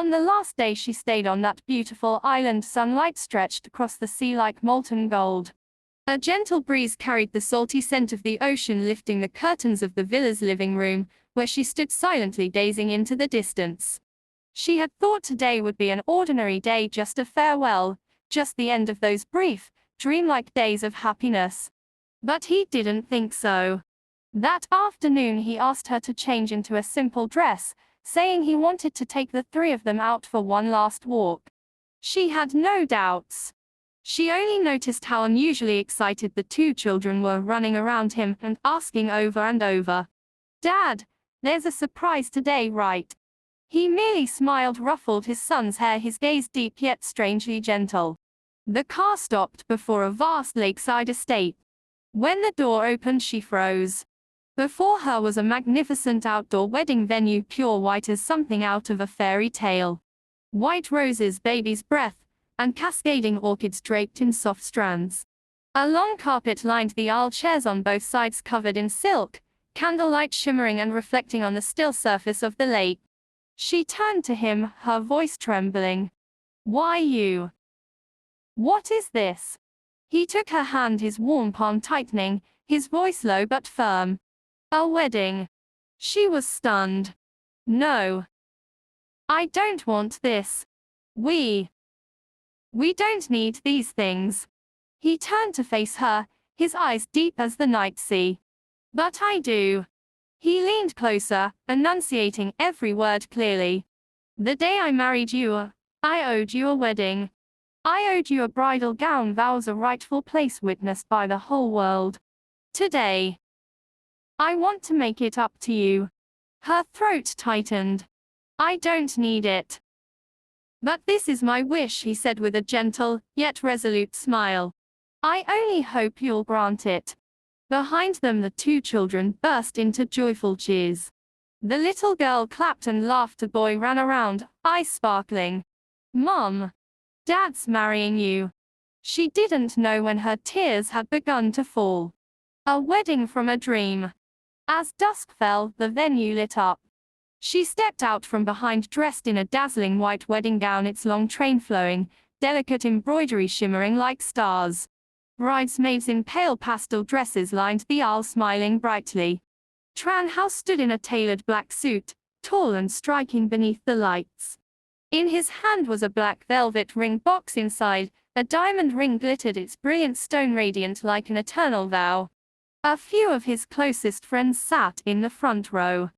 On the last day she stayed on that beautiful island, sunlight stretched across the sea like molten gold. A gentle breeze carried the salty scent of the ocean, lifting the curtains of the villa's living room, where she stood silently gazing into the distance. She had thought today would be an ordinary day, just a farewell, just the end of those brief, dreamlike days of happiness. But he didn't think so. That afternoon he asked her to change into a simple dress, saying he wanted to take the three of them out for one last walk. She had no doubts. She only noticed how unusually excited the two children were, running around him and asking over and over, "Dad, there's a surprise today, right?" He merely smiled, ruffled his son's hair, his gaze deep yet strangely gentle. The car stopped before a vast lakeside estate. When the door opened, she froze. Before her was a magnificent outdoor wedding venue, pure white as something out of a fairy tale. White roses, baby's breath, and cascading orchids draped in soft strands. A long carpet lined the aisle, chairs on both sides covered in silk, candlelight shimmering and reflecting on the still surface of the lake. She turned to him, her voice trembling. "Why you? What is this?" He took her hand, his warm palm tightening, his voice low but firm. "A wedding." She was stunned. "No. I don't want this. We don't need these things." He turned to face her, his eyes deep as the night sea. "But I do." He leaned closer, enunciating every word clearly. "The day I married you, I owed you a wedding. I owed you a bridal gown, vows, a rightful place witnessed by the whole world. Today, I want to make it up to you." Her throat tightened. "I don't need it. But this is my wish," he said with a gentle, yet resolute smile. "I only hope you'll grant it." Behind them the two children burst into joyful cheers. The little girl clapped and laughed. The boy ran around, eyes sparkling. "Mom, Dad's marrying you." She didn't know when her tears had begun to fall. A wedding from a dream. As dusk fell, the venue lit up. She stepped out from behind, dressed in a dazzling white wedding gown, its long train flowing, delicate embroidery shimmering like stars. Bridesmaids in pale pastel dresses lined the aisle, smiling brightly. Trần Hạo stood in a tailored black suit, tall and striking beneath the lights. In his hand was a black velvet ring box. Inside, a diamond ring glittered, its brilliant stone radiant like an eternal vow. A few of his closest friends sat in the front row.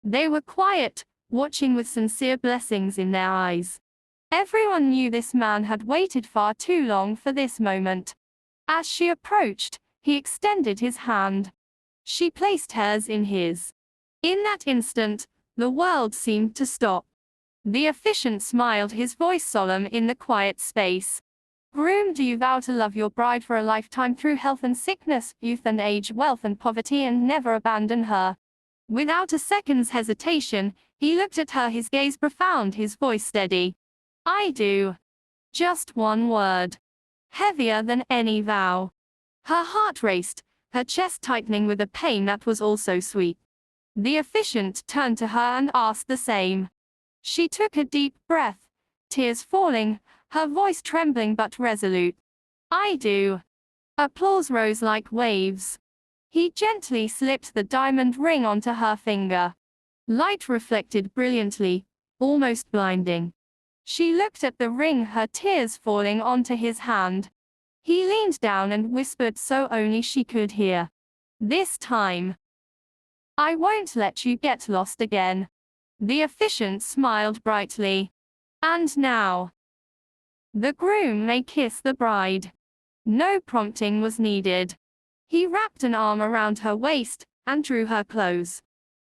They were quiet, watching with sincere blessings in their eyes. Everyone knew this man had waited far too long for this moment. As she approached, he extended his hand. She placed hers in his. In that instant, the world seemed to stop. The officiant smiled, his voice solemn in the quiet space. "Groom, do you vow to love your bride for a lifetime, through health and sickness, youth and age, wealth and poverty, and never abandon her?" Without a second's hesitation, he looked at her, his gaze profound, his voice steady. "I do." Just one word. Heavier than any vow. Her heart raced, her chest tightening with a pain that was also sweet. The officiant turned to her and asked the same. She took a deep breath, tears falling, her voice trembling but resolute. "I do." Applause rose like waves. He gently slipped the diamond ring onto her finger. Light reflected brilliantly, almost blinding. She looked at the ring, her tears falling onto his hand. He leaned down and whispered so only she could hear. "This time, I won't let you get lost again." The officiant smiled brightly. "And now, the groom may kiss the bride." No prompting was needed. He wrapped an arm around her waist and drew her close.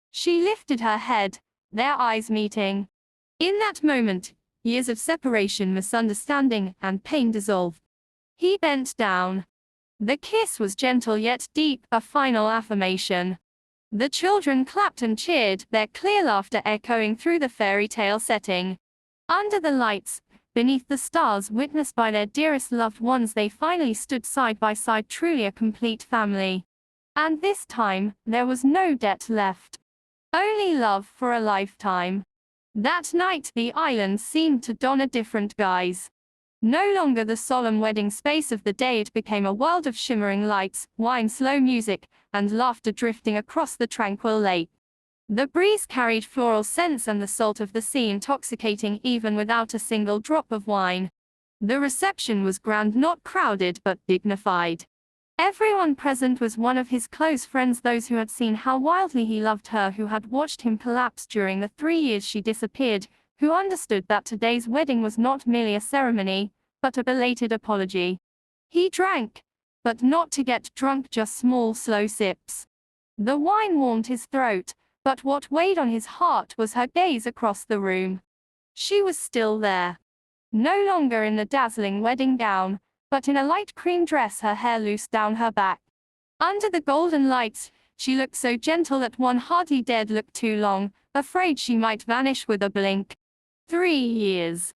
She lifted her head, their eyes meeting. In that moment, years of separation, misunderstanding, and pain dissolved. He bent down. The kiss was gentle yet deep, a final affirmation. The children clapped and cheered, their clear laughter echoing through the fairy tale setting. Under the lights, beneath the stars, witnessed by their dearest loved ones, they finally stood side by side, truly a complete family. And this time, there was no debt left. Only love for a lifetime. That night the island seemed to don a different guise. No longer the solemn wedding space of the day, it became a world of shimmering lights, wine, slow music, and laughter drifting across the tranquil lake. The breeze carried floral scents and the salt of the sea, intoxicating even without a single drop of wine. The reception was grand, not crowded but dignified. Everyone present was one of his close friends, those who had seen how wildly he loved her, who had watched him collapse during the 3 years she disappeared, who understood that today's wedding was not merely a ceremony, but a belated apology. He drank, but not to get drunk, just small, slow sips. The wine warmed his throat, but what weighed on his heart was her gaze across the room. She was still there. No longer in the dazzling wedding gown, but in a light cream dress, her hair loose down her back. Under the golden lights, she looked so gentle that one hardly dared look too long, afraid she might vanish with a blink. 3 years.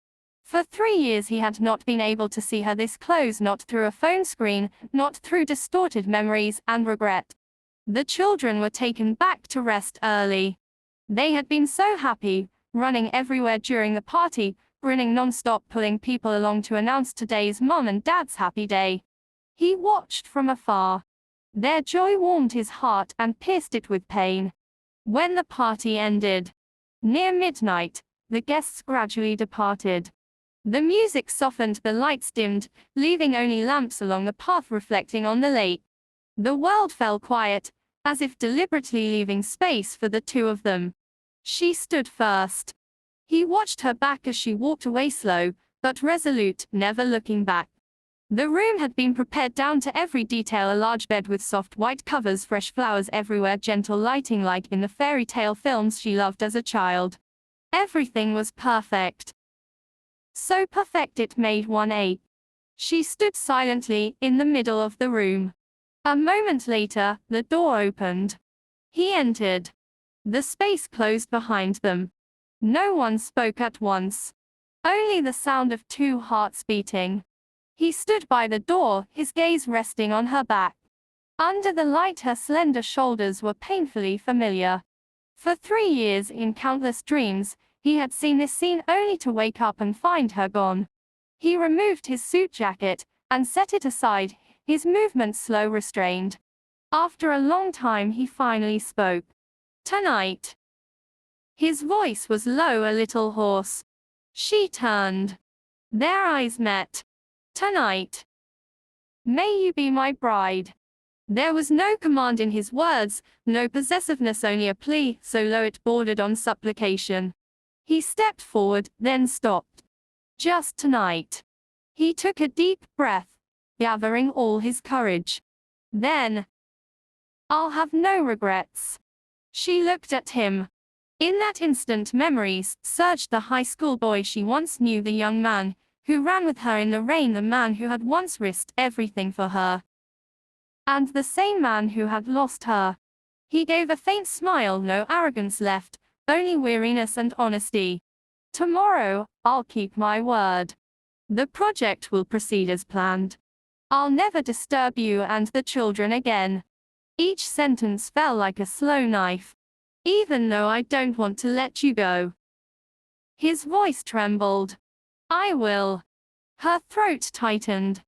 For 3 years he had not been able to see her this close, not through a phone screen, not through distorted memories and regret. The children were taken back to rest early. They had been so happy, running everywhere during the party, grinning non-stop, pulling people along to announce today's mom and dad's happy day. He watched from afar. Their joy warmed his heart and pierced it with pain. When the party ended, near midnight, the guests gradually departed. The music softened, the lights dimmed, leaving only lamps along the path reflecting on the lake. The world fell quiet, as if deliberately leaving space for the two of them. She stood first. He watched her back as she walked away, slow but resolute, never looking back. The room had been prepared down to every detail, a large bed with soft white covers, fresh flowers everywhere, gentle lighting like in the fairy tale films she loved as a child. Everything was perfect. So perfect it made one ache. She stood silently in the middle of the room. A moment later, the door opened. He entered. The space closed behind them. No one spoke at once. Only the sound of 2 hearts beating. He stood by the door, his gaze resting on her back. Under the light her slender shoulders were painfully familiar. For 3 years, in countless dreams, he had seen this scene only to wake up and find her gone. He removed his suit jacket and set it aside, his movements slow, restrained. After a long time he finally spoke. "Tonight." His voice was low, a little hoarse. She turned. Their eyes met. "Tonight. May you be my bride." There was no command in his words, no possessiveness, only a plea, so low it bordered on supplication. He stepped forward, then stopped. "Just tonight." He took a deep breath, gathering all his courage. Then, "I'll have no regrets." She looked at him. In that instant memories surged, the high school boy she once knew, the young man who ran with her in the rain, the man who had once risked everything for her. And the same man who had lost her. He gave a faint smile, no arrogance left, only weariness and honesty. "Tomorrow, I'll keep my word. The project will proceed as planned. I'll never disturb you and the children again." Each sentence fell like a slow knife. "Even though I don't want to let you go." His voice trembled. "I will." Her throat tightened.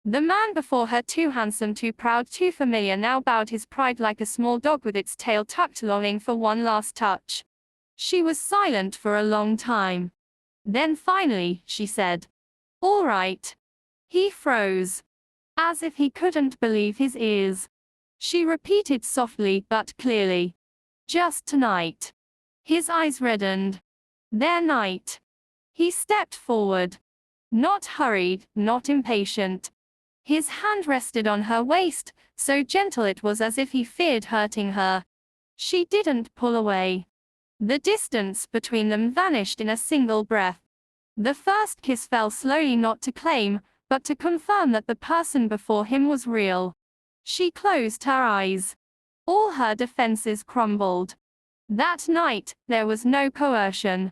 The man before her, too handsome, too proud, too familiar, now bowed his pride like a small dog with its tail tucked, longing for one last touch. She was silent for a long time. Then finally, she said, "All right." He froze, as if he couldn't believe his ears. She repeated softly but clearly, "Just tonight." His eyes reddened. Their night. He stepped forward. Not hurried, not impatient. His hand rested on her waist, so gentle it was as if he feared hurting her. She didn't pull away. The distance between them vanished in a single breath. The first kiss fell slowly, not to claim, but to confirm that the person before him was real. She closed her eyes. All her defenses crumbled. That night, there was no coercion.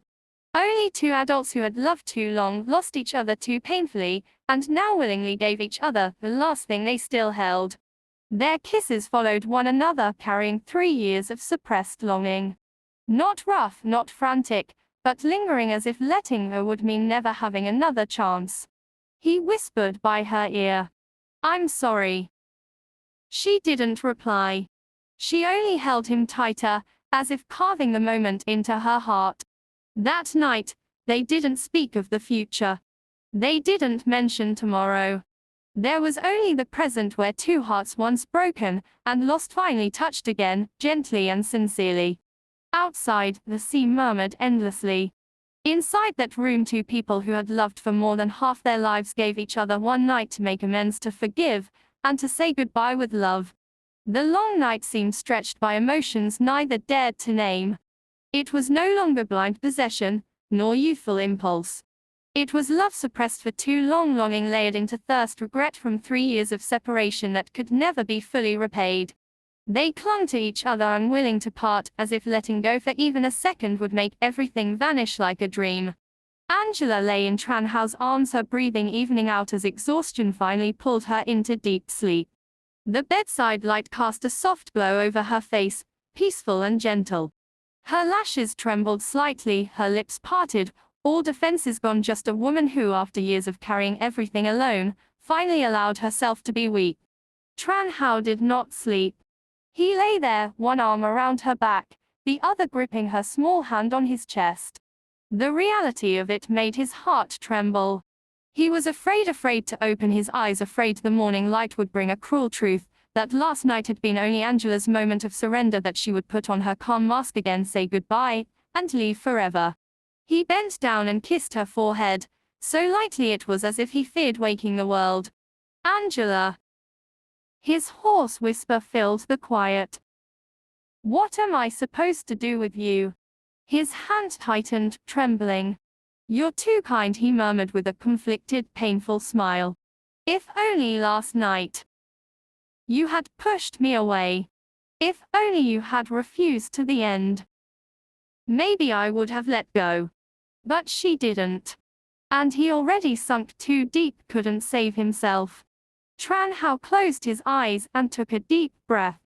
Only 2 adults who had loved too long, lost each other too painfully, and now willingly gave each other the last thing they still held. Their kisses followed one another, carrying 3 years of suppressed longing. Not rough, not frantic, but lingering as if letting her would mean never having another chance. He whispered by her ear, "I'm sorry." She didn't reply. She only held him tighter, as if carving the moment into her heart. That night, they didn't speak of the future. They didn't mention tomorrow. There was only the present where two hearts once broken and lost finally touched again, gently and sincerely. Outside, the sea murmured endlessly. Inside that room, two people who had loved for more than half their lives gave each other one night to make amends, to forgive, and to say goodbye with love. The long night seemed stretched by emotions neither dared to name. It was no longer blind possession, nor youthful impulse. It was love suppressed for too long, longing layered into thirst, regret from 3 years of separation that could never be fully repaid. They clung to each other, unwilling to part, as if letting go for even a second would make everything vanish like a dream. Angela lay in Trần Hạo arms, her breathing evening out as exhaustion finally pulled her into deep sleep. The bedside light cast a soft glow over her face, peaceful and gentle. Her lashes trembled slightly, her lips parted, all defenses gone, just a woman who, after years of carrying everything alone, finally allowed herself to be weak. Trần Hạo did not sleep. He lay there, one arm around her back, the other gripping her small hand on his chest. The reality of it made his heart tremble. He was afraid to open his eyes, afraid the morning light would bring a cruel truth, that last night had been only Angela's moment of surrender, that she would put on her calm mask again, say goodbye, and leave forever. He bent down and kissed her forehead, so lightly it was as if he feared waking the world. "Angela." His hoarse whisper filled the quiet. "What am I supposed to do with you?" His hand tightened, trembling. "You're too kind," he murmured with a conflicted, painful smile. "If only last night you had pushed me away. If only you had refused to the end. Maybe I would have let go. But she didn't." And he, already sunk too deep, couldn't save himself. Trần Hạo closed his eyes and took a deep breath.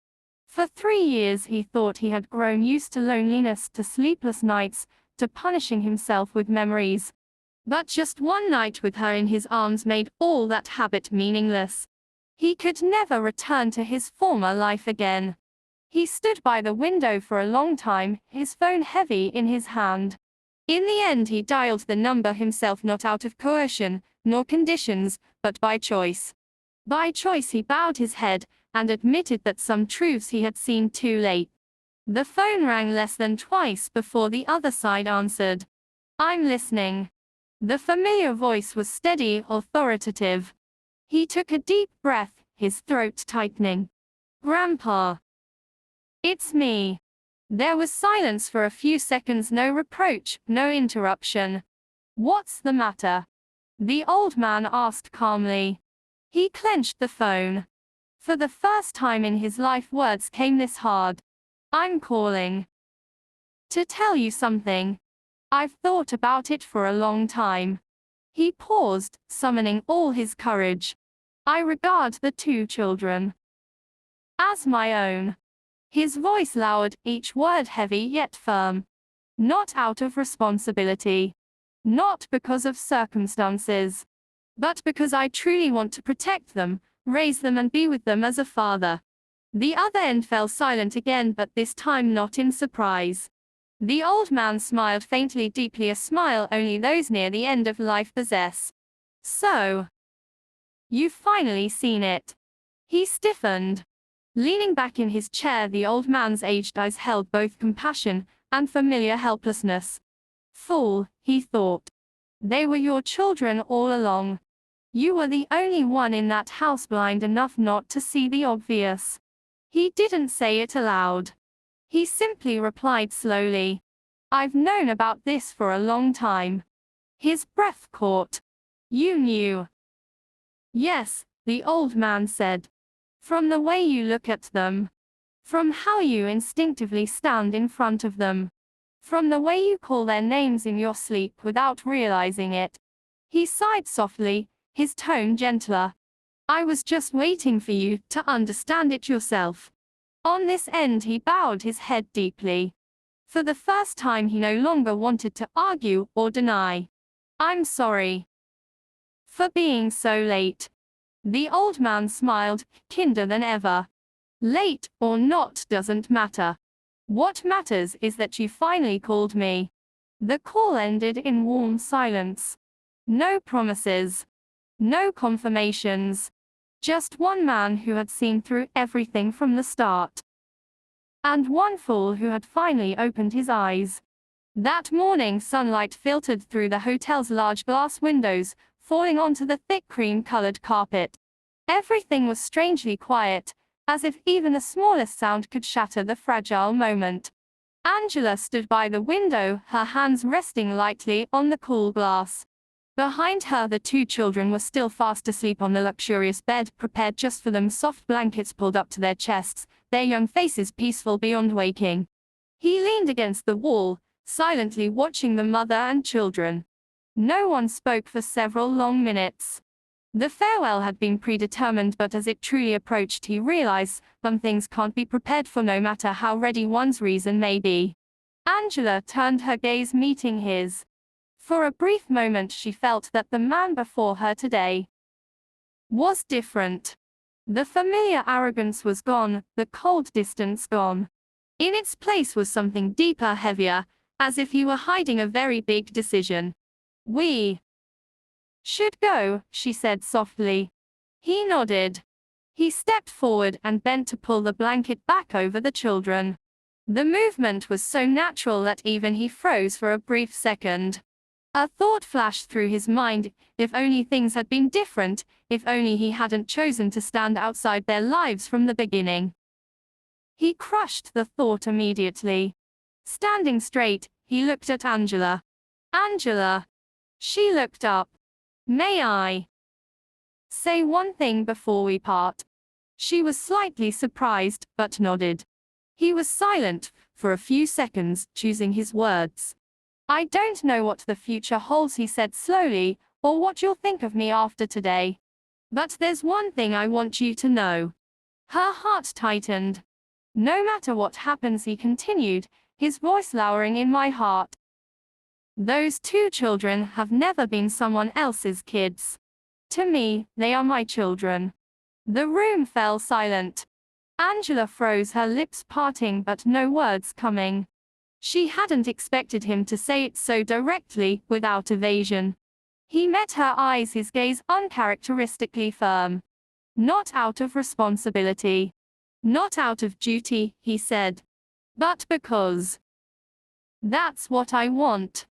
For 3 years he thought he had grown used to loneliness, to sleepless nights, to punishing himself with memories. But just one night with her in his arms made all that habit meaningless. He could never return to his former life again. He stood by the window for a long time, his phone heavy in his hand. In the end he dialed the number himself, not out of coercion, nor conditions, but by choice. By choice he bowed his head, and admitted that some truths he had seen too late. The phone rang less than twice before the other side answered. "I'm listening." The familiar voice was steady, authoritative. He took a deep breath, his throat tightening. "Grandpa." "It's me." There was silence for a few seconds, no reproach, no interruption. "What's the matter?" the old man asked calmly. He clenched the phone. For the first time in his life words came this hard. "I'm calling to tell you something. I've thought about it for a long time." He paused, summoning all his courage. "I regard the 2 children as my own." His voice lowered, each word heavy yet firm. "Not out of responsibility. Not because of circumstances. But because I truly want to protect them, raise them and be with them as a father." The other end fell silent again, but this time not in surprise. The old man smiled faintly, deeply, a smile only those near the end of life possess. "So, you've finally seen it." He stiffened. Leaning back in his chair, the old man's aged eyes held both compassion and familiar helplessness. "Fool," he thought. "They were your children all along. You were the only one in that house blind enough not to see the obvious." He didn't say it aloud. He simply replied slowly, "I've known about this for a long time." His breath caught. "You knew?" "Yes," the old man said. "From the way you look at them. From how you instinctively stand in front of them. From the way you call their names in your sleep without realizing it." He sighed softly, his tone gentler. "I was just waiting for you to understand it yourself." On this end he bowed his head deeply. For the first time, he no longer wanted to argue or deny. "I'm sorry for being so late." The old man smiled, kinder than ever. "Late or not doesn't matter. What matters is that you finally called me." The call ended in warm silence. No promises. No confirmations. Just one man who had seen through everything from the start. And one fool who had finally opened his eyes. That morning, sunlight filtered through the hotel's large glass windows, falling onto the thick cream-colored carpet. Everything was strangely quiet, as if even the smallest sound could shatter the fragile moment. Angela stood by the window, her hands resting lightly on the cool glass. Behind her, the two children were still fast asleep on the luxurious bed prepared just for them, soft blankets pulled up to their chests, their young faces peaceful beyond waking. He leaned against the wall, silently watching the mother and children. No one spoke for several long minutes. The farewell had been predetermined, but as it truly approached, he realized some things can't be prepared for, no matter how ready one's reason may be. Angela turned her gaze, meeting his. For a brief moment, she felt that the man before her today was different. The familiar arrogance was gone, the cold distance gone. In its place was something deeper, heavier, as if he were hiding a very big decision. "We should go," she said softly. He nodded. He stepped forward and bent to pull the blanket back over the children. The movement was so natural that even he froze for a brief second. A thought flashed through his mind: if only things had been different, if only he hadn't chosen to stand outside their lives from the beginning. He crushed the thought immediately. Standing straight, he looked at Angela. "Angela." She looked up. "May I say one thing before we part?" She was slightly surprised, but nodded. He was silent for a few seconds, choosing his words. "I don't know what the future holds," he said slowly, "or what you'll think of me after today. But there's one thing I want you to know." Her heart tightened. "No matter what happens," he continued, his voice lowering, "in my heart, those two children have never been someone else's kids. To me, they are my children." The room fell silent. Angela froze, her lips parting but no words coming. She hadn't expected him to say it so directly, without evasion. He met her eyes, his gaze uncharacteristically firm. "Not out of responsibility. Not out of duty," he said. "But because that's what I want."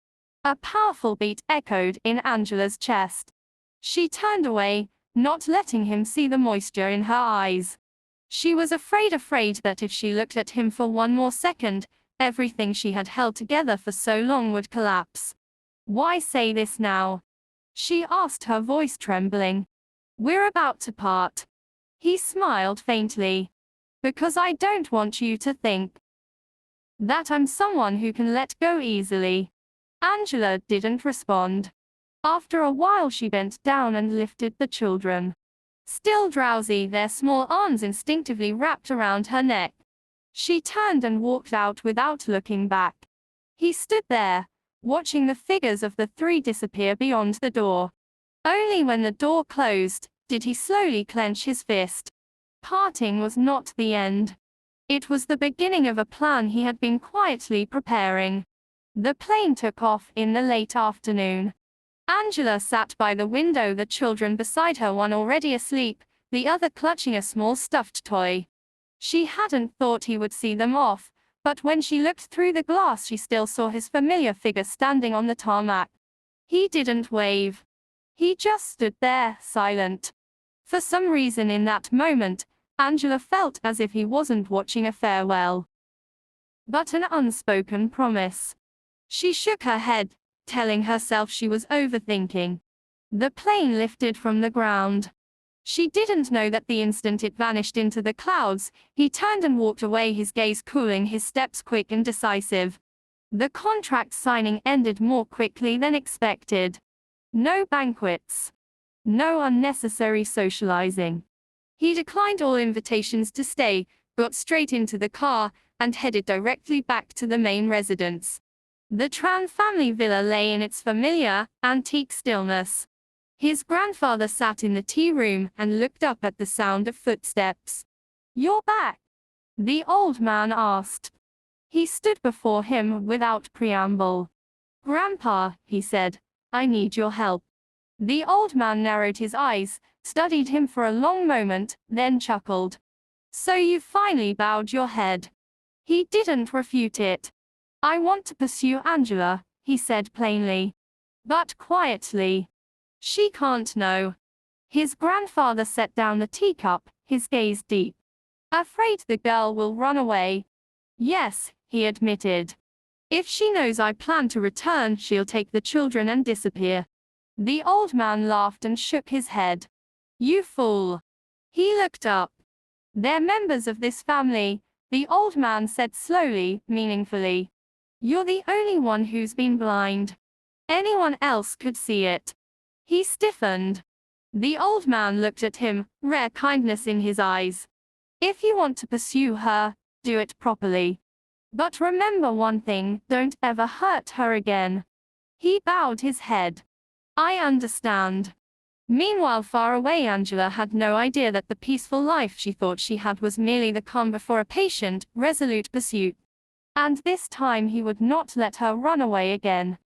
A powerful beat echoed in Angela's chest. She turned away, not letting him see the moisture in her eyes. She was afraid that if she looked at him for one more second, everything she had held together for so long would collapse. "Why say this now?" she asked, her voice trembling. "We're about to part." He smiled faintly. "Because I don't want you to think that I'm someone who can let go easily." Angela didn't respond. After a while, she bent down and lifted the children. Still drowsy, their small arms instinctively wrapped around her neck. She turned and walked out without looking back. He stood there, watching the figures of the three disappear beyond the door. Only when the door closed did he slowly clench his fist. Parting was not the end. It was the beginning of a plan he had been quietly preparing. The plane took off in the late afternoon. Angela sat by the window, the children beside her, one already asleep, the other clutching a small stuffed toy. She hadn't thought he would see them off, but when she looked through the glass, she still saw his familiar figure standing on the tarmac. He didn't wave. He just stood there, silent. For some reason in that moment, Angela felt as if he wasn't watching a farewell, but an unspoken promise. She shook her head, telling herself she was overthinking. The plane lifted from the ground. She didn't know that the instant it vanished into the clouds, he turned and walked away, his gaze cooling, his steps quick and decisive. The contract signing ended more quickly than expected. No banquets. No unnecessary socializing. He declined all invitations to stay, got straight into the car, and headed directly back to the main residence. The Tran family villa lay in its familiar, antique stillness. His grandfather sat in the tea room and looked up at the sound of footsteps. "You're back?" the old man asked. He stood before him without preamble. "Grandpa," he said, "I need your help." The old man narrowed his eyes, studied him for a long moment, then chuckled. "So you've finally bowed your head." He didn't refute it. "I want to pursue Angela," he said plainly. "But quietly. She can't know." His grandfather set down the teacup, his gaze deep. "Afraid the girl will run away?" "Yes," he admitted. "If she knows I plan to return, she'll take the children and disappear." The old man laughed and shook his head. "You fool." He looked up. "They're members of this family," the old man said slowly, meaningfully. "You're the only one who's been blind. Anyone else could see it." He stiffened. The old man looked at him, rare kindness in his eyes. "If you want to pursue her, do it properly. But remember one thing, don't ever hurt her again." He bowed his head. "I understand." Meanwhile, far away, Angela had no idea that the peaceful life she thought she had was merely the calm before a patient, resolute pursuit. And this time he would not let her run away again.